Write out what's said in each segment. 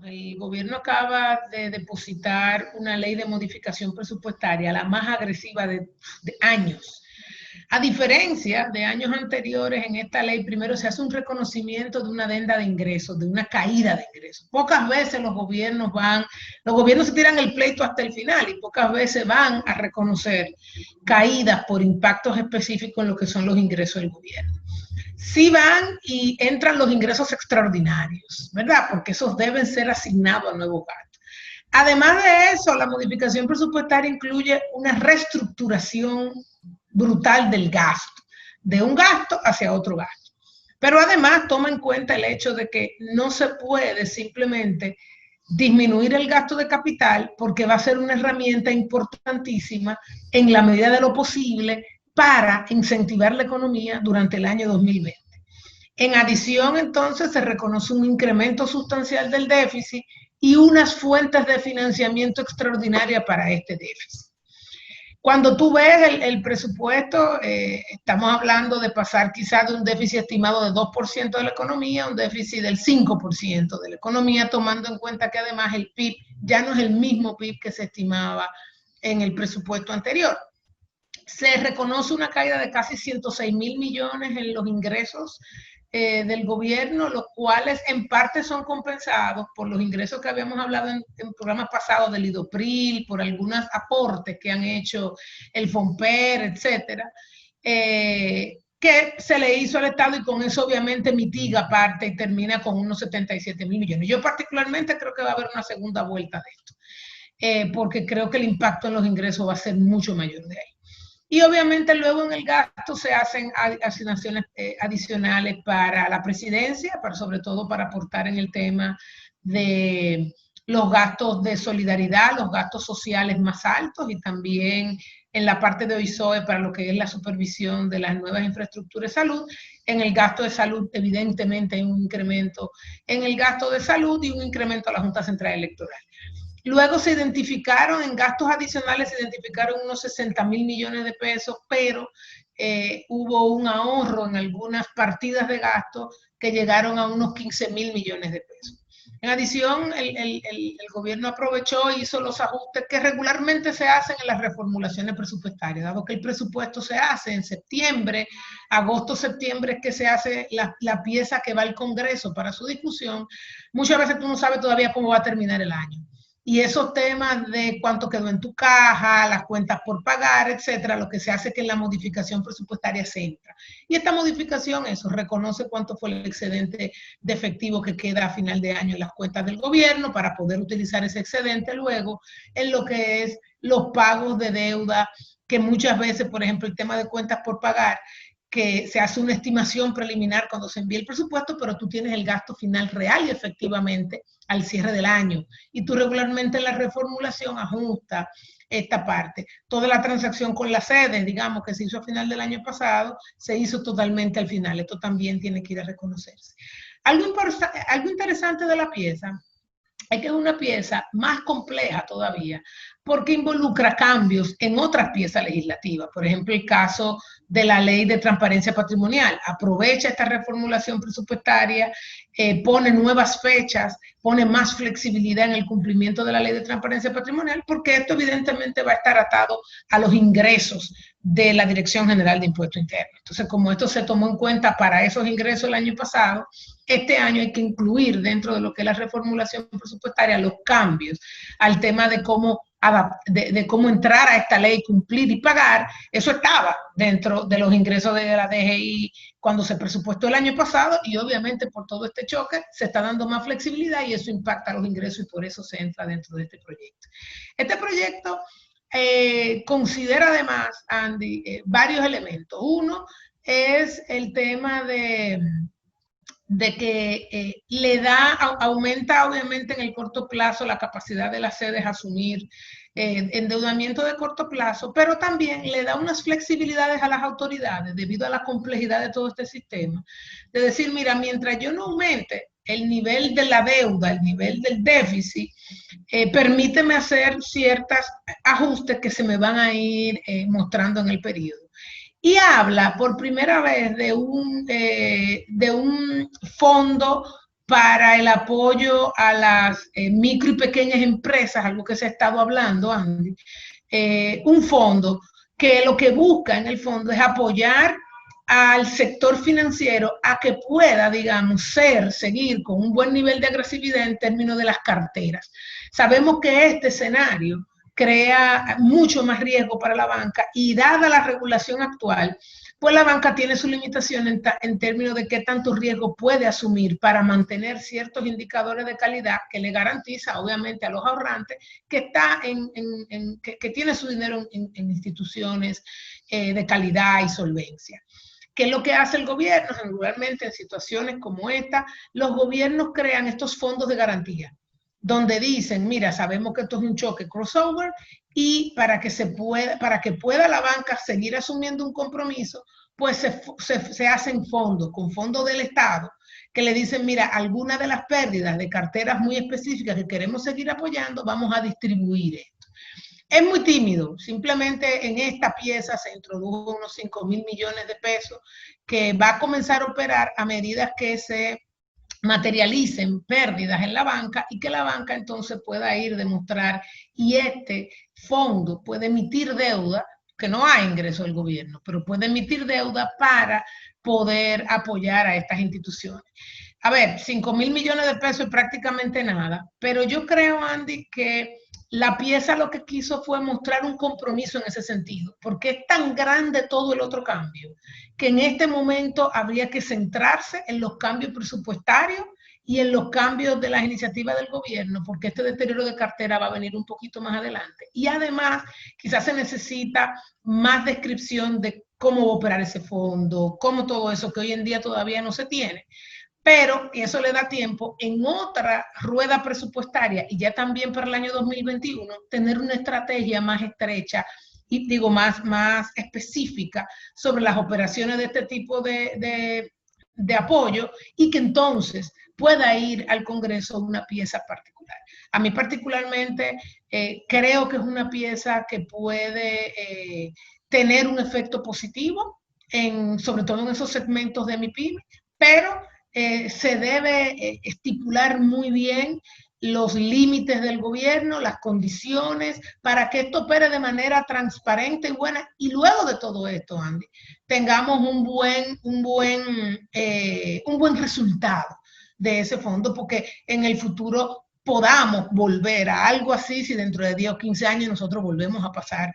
el gobierno acaba de depositar una ley de modificación presupuestaria, la más agresiva de años. A diferencia de años anteriores, en esta ley primero se hace un reconocimiento de una adenda de ingresos, de una caída de ingresos. Pocas veces los gobiernos se tiran el pleito hasta el final y pocas veces van a reconocer caídas por impactos específicos en lo que son los ingresos del gobierno. Sí van y entran los ingresos extraordinarios, ¿verdad? Porque esos deben ser asignados a nuevos gastos. Además de eso, la modificación presupuestaria incluye una reestructuración brutal del gasto, de un gasto hacia otro gasto. Pero además toma en cuenta el hecho de que no se puede simplemente disminuir el gasto de capital porque va a ser una herramienta importantísima en la medida de lo posible para incentivar la economía durante el año 2020. En adición, entonces, se reconoce un incremento sustancial del déficit y unas fuentes de financiamiento extraordinaria para este déficit. Cuando tú ves el presupuesto, estamos hablando de pasar quizás de un déficit estimado de 2% de la economía a un déficit del 5% de la economía, tomando en cuenta que además el PIB ya no es el mismo PIB que se estimaba en el presupuesto anterior. Se reconoce una caída de casi 106.000 millones en los ingresos del gobierno, los cuales en parte son compensados por los ingresos que habíamos hablado en programas pasados del IDOPRIL, por algunos aportes que han hecho el FONPER, etcétera, que se le hizo al Estado y con eso obviamente mitiga parte y termina con unos 77.000 millones. Yo particularmente creo que va a haber una segunda vuelta de esto, porque creo que el impacto en los ingresos va a ser mucho mayor de ahí. Y obviamente luego en el gasto se hacen asignaciones adicionales para la presidencia, sobre todo para aportar en el tema de los gastos de solidaridad, los gastos sociales más altos y también en la parte de OISOE para lo que es la supervisión de las nuevas infraestructuras de salud. En el gasto de salud, evidentemente, hay un incremento en el gasto de salud y un incremento a la Junta Central Electoral. Luego se identificaron en gastos adicionales, se identificaron unos 60.000 millones de pesos, pero hubo un ahorro en algunas partidas de gasto que llegaron a unos 15.000 millones de pesos. En adición, el gobierno aprovechó e hizo los ajustes que regularmente se hacen en las reformulaciones presupuestarias, dado que el presupuesto se hace en septiembre, agosto, septiembre es que se hace la pieza que va al Congreso para su discusión. Muchas veces tú no sabes todavía cómo va a terminar el año. Y esos temas de cuánto quedó en tu caja, las cuentas por pagar, etcétera, lo que se hace es que en la modificación presupuestaria se entra. Y esta modificación, eso, reconoce cuánto fue el excedente de efectivo que queda a final de año en las cuentas del gobierno para poder utilizar ese excedente luego en lo que es los pagos de deuda, que muchas veces, por ejemplo, el tema de cuentas por pagar, que se hace una estimación preliminar cuando se envía el presupuesto, pero tú tienes el gasto final real y efectivamente al cierre del año. Y tú regularmente en la reformulación ajusta esta parte. Toda la transacción con las sedes, digamos, que se hizo a final del año pasado, se hizo totalmente al final. Esto también tiene que ir a reconocerse. Algo interesante de la pieza es que es una pieza más compleja todavía, porque involucra cambios en otras piezas legislativas. Por ejemplo, el caso de la ley de transparencia patrimonial. Aprovecha esta reformulación presupuestaria, pone nuevas fechas, pone más flexibilidad en el cumplimiento de la ley de transparencia patrimonial, porque esto evidentemente va a estar atado a los ingresos de la Dirección General de Impuesto Interno. Entonces, como esto se tomó en cuenta para esos ingresos el año pasado, este año hay que incluir dentro de lo que es la reformulación presupuestaria los cambios al tema de cómo entrar a esta ley, cumplir y pagar. Eso estaba dentro de los ingresos de la DGI cuando se presupuestó el año pasado y obviamente por todo este choque se está dando más flexibilidad y eso impacta los ingresos y por eso se entra dentro de este proyecto. Este proyecto considera además, Andy, varios elementos. Uno es el tema de que aumenta obviamente en el corto plazo la capacidad de las sedes a asumir endeudamiento de corto plazo, pero también le da unas flexibilidades a las autoridades debido a la complejidad de todo este sistema. De decir, mira, mientras yo no aumente el nivel de la deuda, el nivel del déficit, permíteme hacer ciertos ajustes que se me van a ir mostrando en el periodo. Y habla por primera vez de un fondo para el apoyo a las micro y pequeñas empresas, algo que se ha estado hablando, Andy, un fondo que lo que busca en el fondo es apoyar al sector financiero a que pueda, digamos, seguir con un buen nivel de agresividad en términos de las carteras. Sabemos que este escenario crea mucho más riesgo para la banca y dada la regulación actual, pues la banca tiene su limitación en términos de qué tanto riesgo puede asumir para mantener ciertos indicadores de calidad que le garantiza, obviamente, a los ahorrantes que que tiene su dinero en instituciones de calidad y solvencia. ¿Qué es lo que hace el gobierno? Regularmente en situaciones como esta, los gobiernos crean estos fondos de garantía, donde dicen, mira, sabemos que esto es un choque crossover y para que pueda la banca seguir asumiendo un compromiso, pues se hacen fondos, con fondos del Estado, que le dicen, mira, algunas de las pérdidas de carteras muy específicas que queremos seguir apoyando, vamos a distribuir esto. Es muy tímido, simplemente en esta pieza se introdujo unos 5.000 millones de pesos que va a comenzar a operar a medida que se materialicen pérdidas en la banca y que la banca entonces pueda ir a demostrar y este fondo puede emitir deuda, que no hay ingreso del gobierno, pero puede emitir deuda para poder apoyar a estas instituciones. A ver, 5.000 millones de pesos es prácticamente nada, pero yo creo, Andy, que la pieza lo que quiso fue mostrar un compromiso en ese sentido, porque es tan grande todo el otro cambio, que en este momento habría que centrarse en los cambios presupuestarios y en los cambios de las iniciativas del gobierno, porque este deterioro de cartera va a venir un poquito más adelante. Y además, quizás se necesita más descripción de cómo va a operar ese fondo, cómo todo eso que hoy en día todavía no se tiene. Pero eso le da tiempo en otra rueda presupuestaria y ya también para el año 2021 tener una estrategia más estrecha y digo más específica sobre las operaciones de este tipo de apoyo y que entonces pueda ir al Congreso una pieza particular. A mí particularmente creo que es una pieza que puede tener un efecto positivo, sobre todo en esos segmentos de MIPYME, pero se debe estipular muy bien los límites del gobierno, las condiciones, para que esto opere de manera transparente y buena. Y luego de todo esto, Andy, tengamos un buen resultado de ese fondo, porque en el futuro podamos volver a algo así si dentro de 10 o 15 años nosotros volvemos a pasar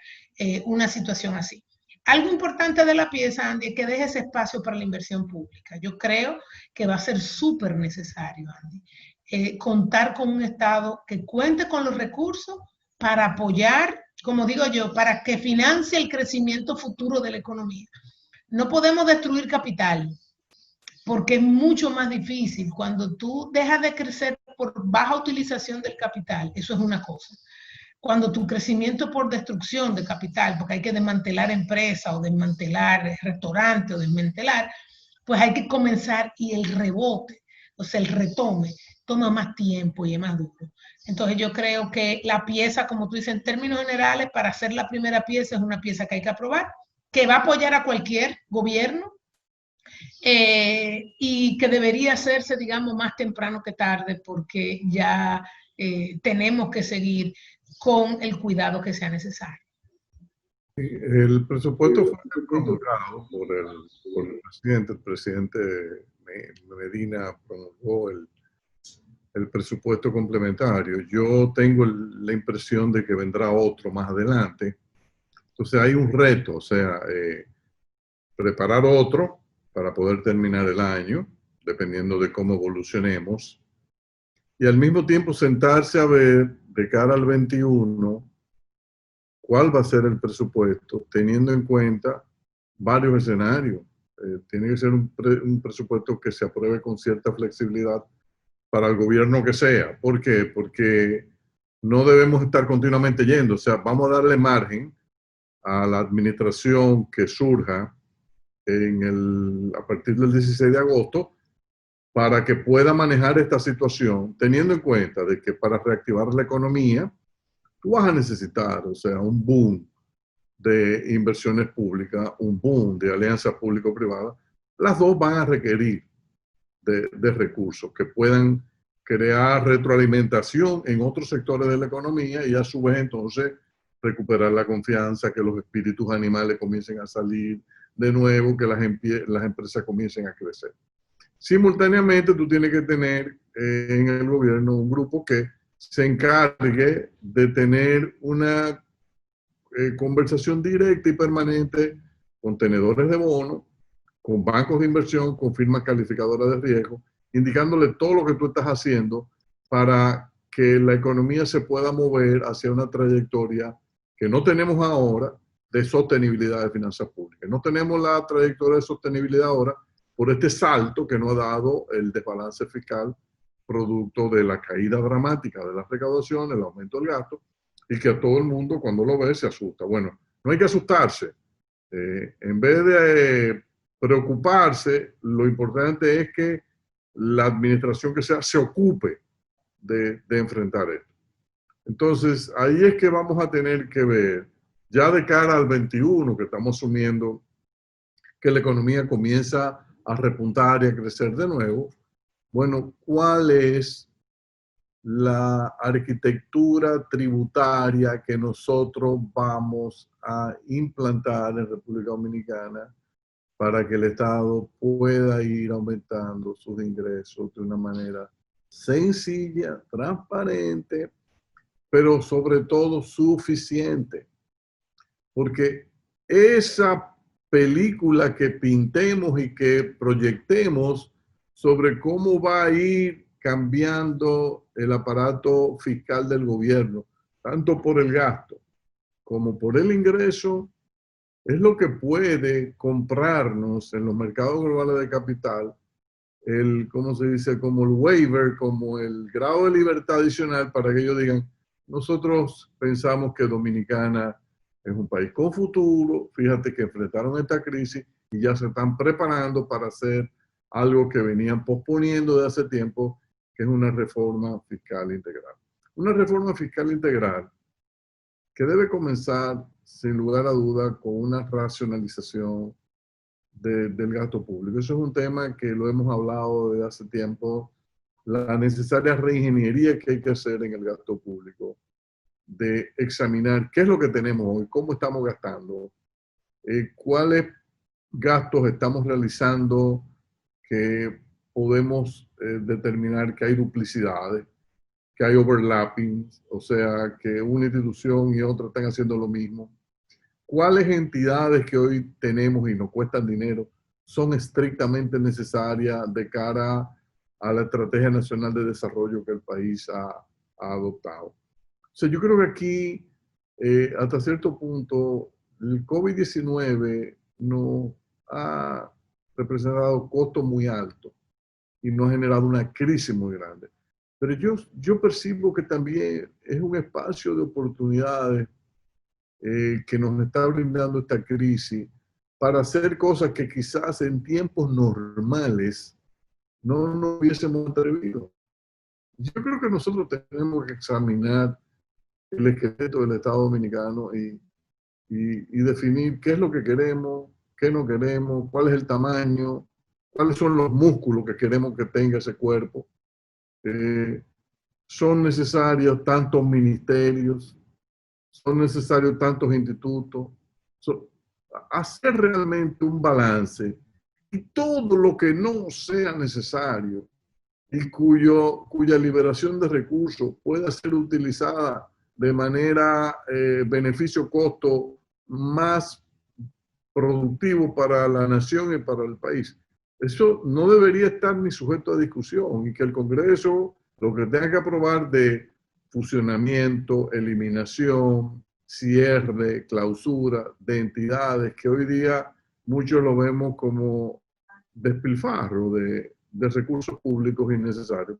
una situación así. Algo importante de la pieza, Andy, es que deje ese espacio para la inversión pública. Yo creo que va a ser súper necesario, Andy, contar con un Estado que cuente con los recursos para apoyar, como digo yo, para que financie el crecimiento futuro de la economía. No podemos destruir capital, porque es mucho más difícil cuando tú dejas de crecer por baja utilización del capital. Eso es una cosa. Cuando tu crecimiento por destrucción de capital, porque hay que desmantelar empresas o desmantelar restaurantes o desmantelar, pues hay que comenzar y el rebote, o sea, el retome, toma más tiempo y es más duro. Entonces yo creo que la pieza, como tú dices, en términos generales, para hacer la primera pieza es una pieza que hay que aprobar, que va a apoyar a cualquier gobierno y que debería hacerse, digamos, más temprano que tarde porque ya tenemos que seguir con el cuidado que sea necesario. El presupuesto fue promulgado por el presidente. El presidente Medina promulgó el presupuesto complementario. Yo tengo la impresión de que vendrá otro más adelante. Entonces hay un reto, o sea, preparar otro para poder terminar el año, dependiendo de cómo evolucionemos, y al mismo tiempo sentarse a ver de cara al 21 cuál va a ser el presupuesto, teniendo en cuenta varios escenarios. Tiene que ser un presupuesto que se apruebe con cierta flexibilidad para el gobierno que sea. ¿Por qué? Porque no debemos estar continuamente yendo. O sea, vamos a darle margen a la administración que surja a partir del 16 de agosto para que pueda manejar esta situación, teniendo en cuenta de que para reactivar la economía, tú vas a necesitar, o sea, un boom de inversiones públicas, un boom de alianzas público-privadas. Las dos van a requerir de recursos que puedan crear retroalimentación en otros sectores de la economía y a su vez entonces recuperar la confianza, que los espíritus animales comiencen a salir de nuevo, que las empresas comiencen a crecer. Simultáneamente tú tienes que tener en el gobierno un grupo que se encargue de tener una conversación directa y permanente con tenedores de bonos, con bancos de inversión, con firmas calificadoras de riesgo, indicándole todo lo que tú estás haciendo para que la economía se pueda mover hacia una trayectoria que no tenemos ahora de sostenibilidad de finanzas públicas. No tenemos la trayectoria de sostenibilidad ahora por este salto que nos ha dado el desbalance fiscal producto de la caída dramática de las recaudaciones, el aumento del gasto, y que a todo el mundo cuando lo ve se asusta. Bueno, no hay que asustarse. En vez de preocuparse, lo importante es que la administración que sea se ocupe de enfrentar esto. Entonces, ahí es que vamos a tener que ver, ya de cara al 21, que estamos asumiendo que la economía comienza a repuntar y a crecer de nuevo, bueno, ¿cuál es la arquitectura tributaria que nosotros vamos a implantar en República Dominicana para que el Estado pueda ir aumentando sus ingresos de una manera sencilla, transparente, pero sobre todo suficiente? Porque esa película que pintemos y que proyectemos sobre cómo va a ir cambiando el aparato fiscal del gobierno, tanto por el gasto como por el ingreso, es lo que puede comprarnos en los mercados globales de capital el, ¿cómo se dice? Como el waiver, como el grado de libertad adicional para que ellos digan, nosotros pensamos que Dominicana es un país con futuro, fíjate que enfrentaron esta crisis y ya se están preparando para hacer algo que venían posponiendo de hace tiempo, que es una reforma fiscal integral. Una reforma fiscal integral que debe comenzar, sin lugar a duda, con una racionalización del gasto público. Eso es un tema que lo hemos hablado desde hace tiempo, la necesaria reingeniería que hay que hacer en el gasto público, de examinar qué es lo que tenemos hoy, cómo estamos gastando, cuáles gastos estamos realizando que podemos determinar que hay duplicidades, que hay overlapping, o sea, que una institución y otra están haciendo lo mismo. ¿Cuáles entidades que hoy tenemos y nos cuestan dinero son estrictamente necesarias de cara a la Estrategia Nacional de Desarrollo que el país ha adoptado? O sea, yo creo que aquí, hasta cierto punto, el COVID-19 nos ha representado costos muy altos y nos ha generado una crisis muy grande. Pero yo percibo que también es un espacio de oportunidades que nos está brindando esta crisis para hacer cosas que quizás en tiempos normales no nos hubiésemos atrevido. Yo creo que nosotros tenemos que examinar el esqueleto del Estado Dominicano y definir qué es lo que queremos, qué no queremos, cuál es el tamaño, cuáles son los músculos que queremos que tenga ese cuerpo. Son necesarios tantos ministerios, son necesarios tantos institutos. Hacer realmente un balance y todo lo que no sea necesario y cuya liberación de recursos pueda ser utilizada de manera beneficio-costo más productivo para la nación y para el país. Eso no debería estar ni sujeto a discusión y que el Congreso lo que tenga que aprobar de fusionamiento, eliminación, cierre, clausura de entidades que hoy día muchos lo vemos como despilfarro de recursos públicos innecesarios.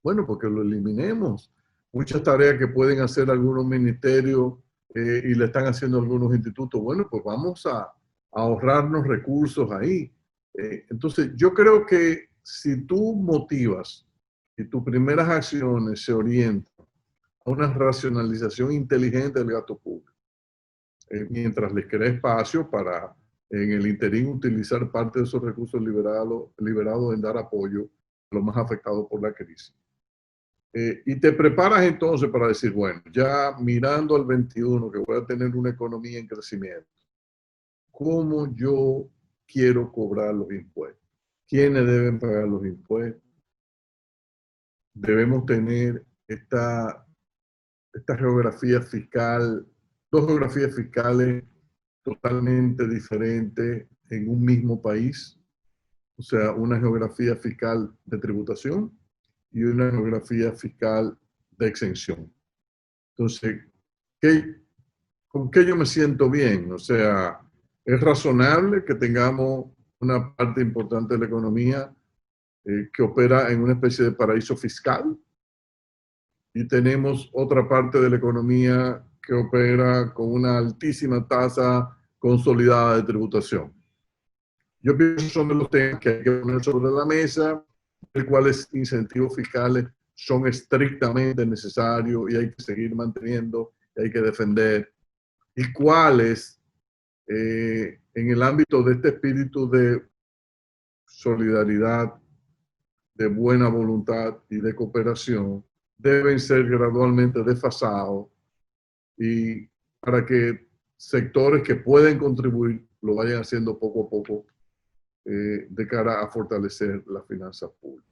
Bueno, porque lo eliminemos. Muchas tareas que pueden hacer algunos ministerios y le están haciendo algunos institutos, bueno, pues vamos a ahorrarnos recursos ahí. Entonces, yo creo que si tú motivas y tus primeras acciones se orientan a una racionalización inteligente del gasto público, mientras les crea espacio para en el interín utilizar parte de esos recursos liberados en dar apoyo a los más afectados por la crisis. Y te preparas entonces para decir, bueno, ya mirando al 21, que voy a tener una economía en crecimiento, ¿cómo yo quiero cobrar los impuestos? ¿Quiénes deben pagar los impuestos? Debemos tener esta geografía fiscal, dos geografías fiscales totalmente diferentes en un mismo país, o sea, una geografía fiscal de tributación y una geografía fiscal de exención. Entonces, ¿con qué yo me siento bien? O sea, es razonable que tengamos una parte importante de la economía que opera en una especie de paraíso fiscal y tenemos otra parte de la economía que opera con una altísima tasa consolidada de tributación. Yo pienso que son de los temas que hay que poner sobre la mesa, de cuáles incentivos fiscales son estrictamente necesarios y hay que seguir manteniendo y hay que defender, y cuáles en el ámbito de este espíritu de solidaridad, de buena voluntad y de cooperación deben ser gradualmente desfasados y para que sectores que pueden contribuir lo vayan haciendo poco a poco de cara a fortalecer las finanzas públicas.